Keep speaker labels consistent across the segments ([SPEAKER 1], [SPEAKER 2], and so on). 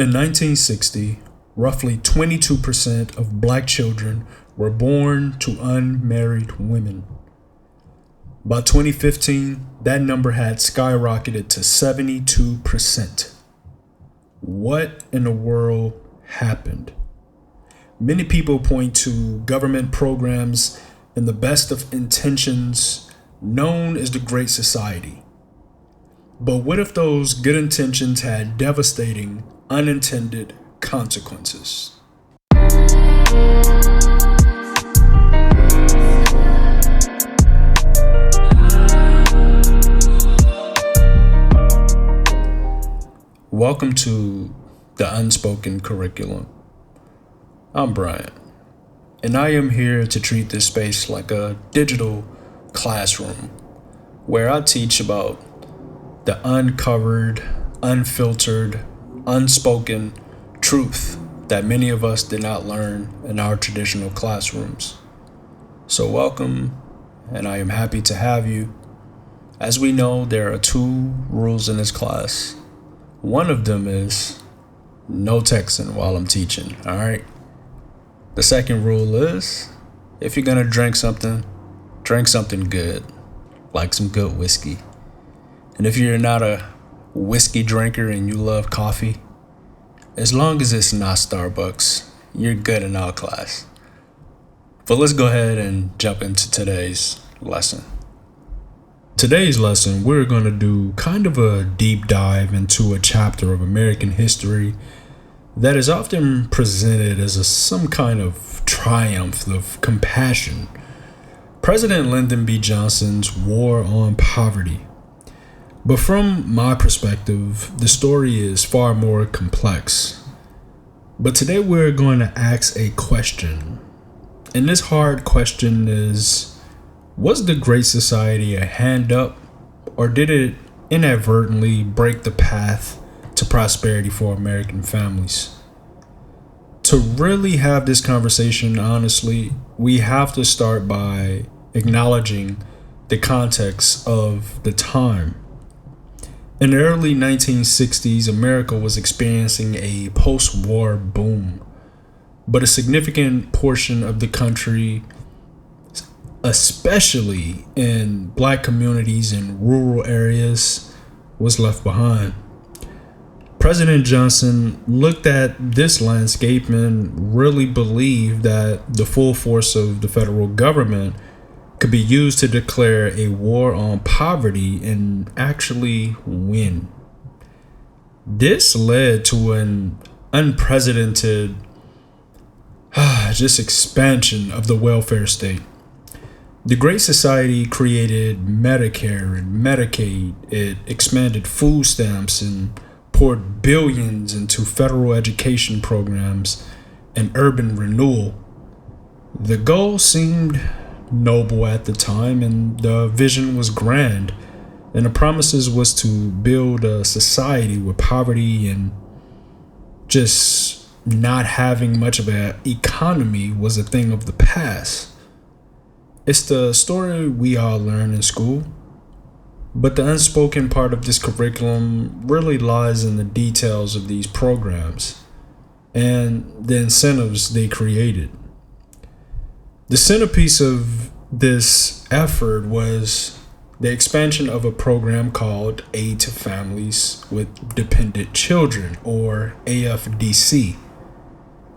[SPEAKER 1] In 1960, roughly 22% of black children were born to unmarried women. By 2015, that number had skyrocketed to 72%. What in the world happened? Many people point to government programs and the best of intentions known as the Great Society. But what if those good intentions had devastating, unintended consequences? Welcome to the Unspoken Curriculum. I'm Bryant, and I am here to treat this space like a digital classroom where I teach about the uncovered, unfiltered, unspoken truth that many of us did not learn in our traditional classrooms. So welcome, and I am happy to have you. As we know, there are two rules in this class. One of them is no texting while I'm teaching, all right? The second rule is if you're gonna drink something good, like some good whiskey. And if you're not a whiskey drinker and you love coffee, as long as it's not Starbucks, you're good in our class. But let's go ahead and jump into today's lesson. Today's lesson, we're going to do kind of a deep dive into a chapter of American history that is often presented as some kind of triumph of compassion. President Lyndon B. Johnson's War on Poverty. But from my perspective, the story is far more complex. But today we're going to ask a question. And this hard question is, was the Great Society a hand up, or did it inadvertently break the path to prosperity for American families? To really have this conversation, honestly, we have to start by acknowledging the context of the time. In the early 1960s, America was experiencing a post-war boom, but a significant portion of the country, especially in black communities in rural areas, was left behind. President Johnson looked at this landscape and really believed that the full force of the federal government could be used to declare a war on poverty and actually win. This led to an unprecedented expansion of the welfare state. The Great Society created Medicare and Medicaid. It expanded food stamps and poured billions into federal education programs and urban renewal. The goal seemed noble at the time, and the vision was grand, and the promises was to build a society where poverty and just not having much of an economy was a thing of the past. It's the story we all learn in school, but the unspoken part of this curriculum really lies in the details of these programs and the incentives they created. The centerpiece of this effort was the expansion of a program called Aid to Families with Dependent Children, or AFDC.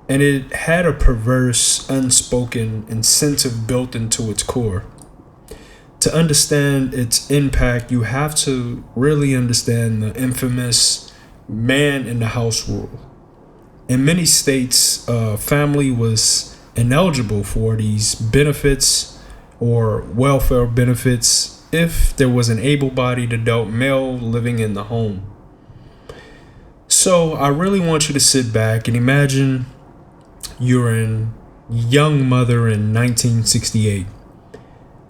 [SPEAKER 1] And it had a perverse, unspoken incentive built into its core. To understand its impact, you have to really understand the infamous man in the house rule. In many states, a family was ineligible for these benefits or welfare benefits if there was an able-bodied adult male living in the home. So I really want you to sit back and imagine you're a young mother in 1968.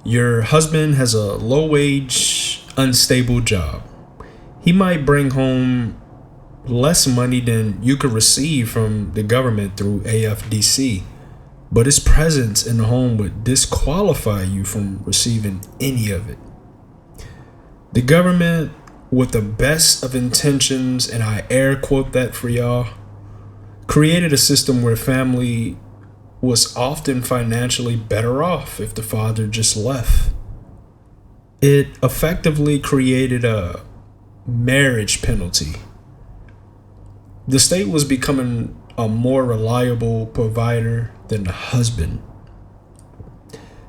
[SPEAKER 1] Your husband has a low-wage, unstable job. He might bring home less money than you could receive from the government through AFDC, but his presence in the home would disqualify you from receiving any of it. The government, with the best of intentions, and I air quote that for y'all, created a system where family was often financially better off if the father just left. It effectively created a marriage penalty. The state was becoming a more reliable provider than the husband.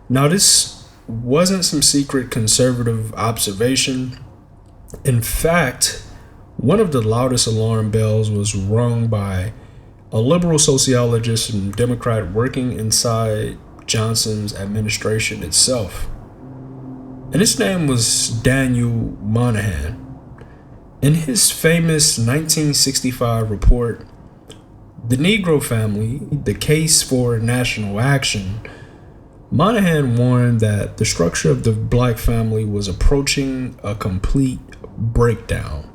[SPEAKER 1] Now, this wasn't some secret conservative observation. In fact, one of the loudest alarm bells was rung by a liberal sociologist and Democrat working inside Johnson's administration itself. And his name was Daniel Moynihan. In his famous 1965 report, The Negro Family, The Case for National Action, Moynihan warned that the structure of the black family was approaching a complete breakdown.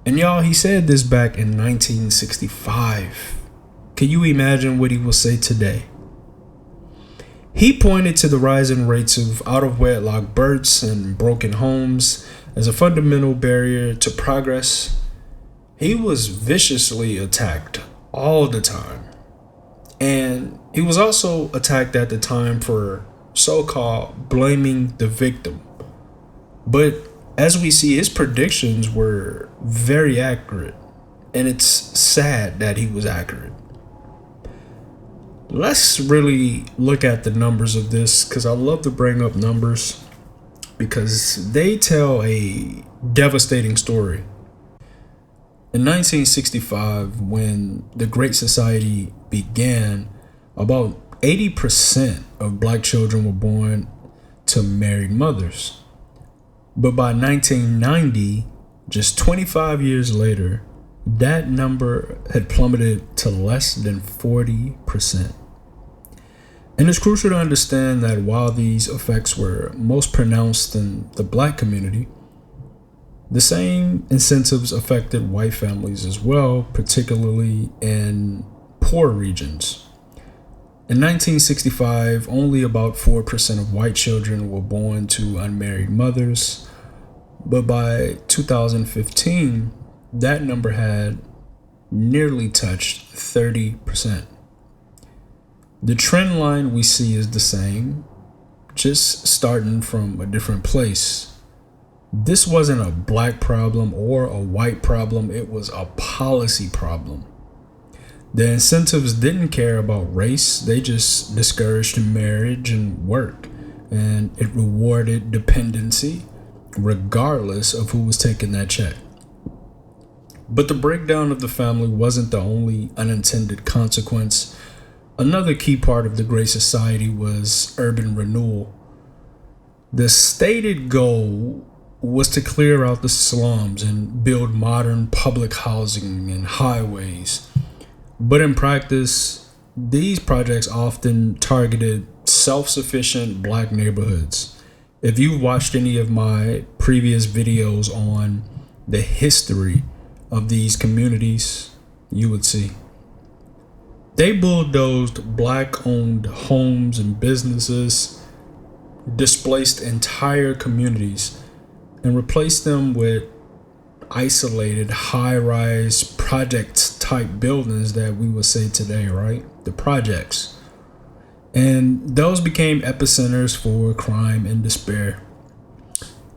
[SPEAKER 1] And y'all, he said this back in 1965. Can you imagine what he will say today? He pointed to the rising rates of out-of-wedlock births and broken homes as a fundamental barrier to progress. He was viciously attacked all the time. And he was also attacked at the time for so-called blaming the victim. But as we see, his predictions were very accurate, and it's sad that he was accurate. Let's really look at the numbers of this, because I love to bring up numbers because they tell a devastating story. In 1965, when the Great Society began, about 80% of black children were born to married mothers. But by 1990, just 25 years later, that number had plummeted to less than 40%. And it's crucial to understand that while these effects were most pronounced in the black community, the same incentives affected white families as well, particularly in poor regions. In 1965, only about 4% of white children were born to unmarried mothers, but by 2015, that number had nearly touched 30%. The trend line we see is the same, just starting from a different place. This wasn't a black problem or a white problem, it was a policy problem. The incentives didn't care about race, they just discouraged marriage and work, and it rewarded dependency regardless of who was taking that check. But the breakdown of the family wasn't the only unintended consequence. Another key part of the Great Society was urban renewal. The stated goal was to clear out the slums and build modern public housing and highways. But in practice, these projects often targeted self-sufficient black neighborhoods. If you watched any of my previous videos on the history of these communities, you would see. They bulldozed black-owned homes and businesses, displaced entire communities, and replaced them with isolated high-rise project-type buildings that we would say today, right? The projects. And those became epicenters for crime and despair.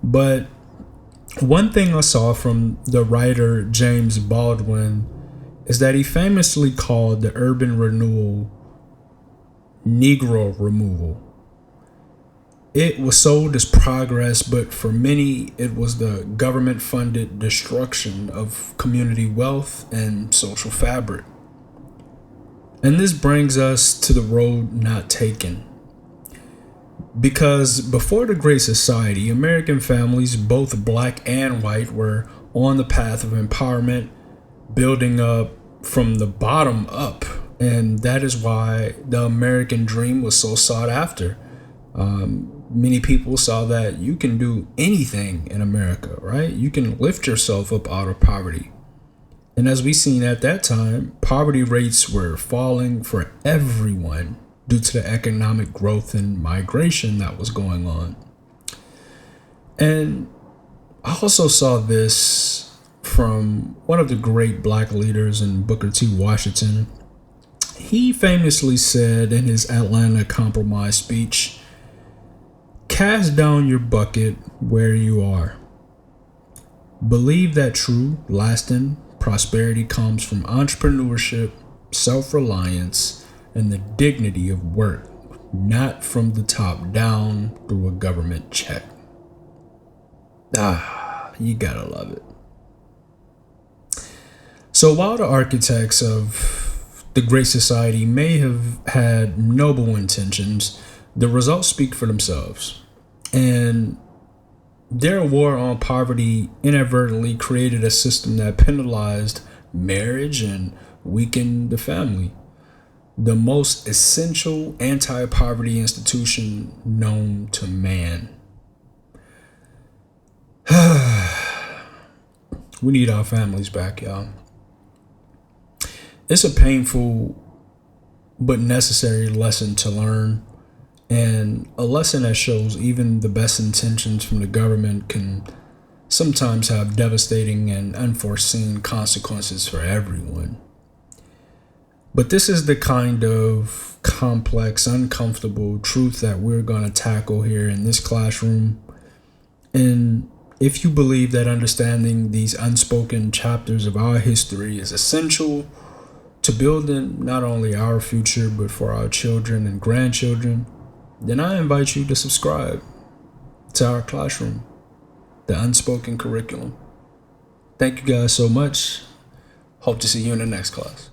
[SPEAKER 1] But one thing I saw from the writer James Baldwin is that he famously called the urban renewal Negro removal. It was sold as progress, but for many, it was the government-funded destruction of community wealth and social fabric. And this brings us to the road not taken. Because before the Great Society, American families, both black and white, were on the path of empowerment, building up from the bottom up. And that is why the American dream was so sought after. Many people saw that you can do anything in America, right? You can lift yourself up out of poverty. And as we seen at that time, poverty rates were falling for everyone due to the economic growth and migration that was going on. And I also saw this from one of the great black leaders in Booker T. Washington. He famously said in his Atlanta Compromise speech, "Cast down your bucket where you are. Believe that true, lasting prosperity comes from entrepreneurship, self-reliance, and the dignity of work, not from the top down through a government check." You gotta love it. So while the architects of the Great Society may have had noble intentions, the results speak for themselves. And their war on poverty inadvertently created a system that penalized marriage and weakened the family, the most essential anti-poverty institution known to man. We need our families back, y'all. It's a painful but necessary lesson to learn, and a lesson that shows even the best intentions from the government can sometimes have devastating and unforeseen consequences for everyone. But this is the kind of complex, uncomfortable truth that we're going to tackle here in this classroom. And if you believe that understanding these unspoken chapters of our history is essential to building not only our future, but for our children and grandchildren, then I invite you to subscribe to our classroom, the Unspoken Curriculum. Thank you guys so much. Hope to see you in the next class.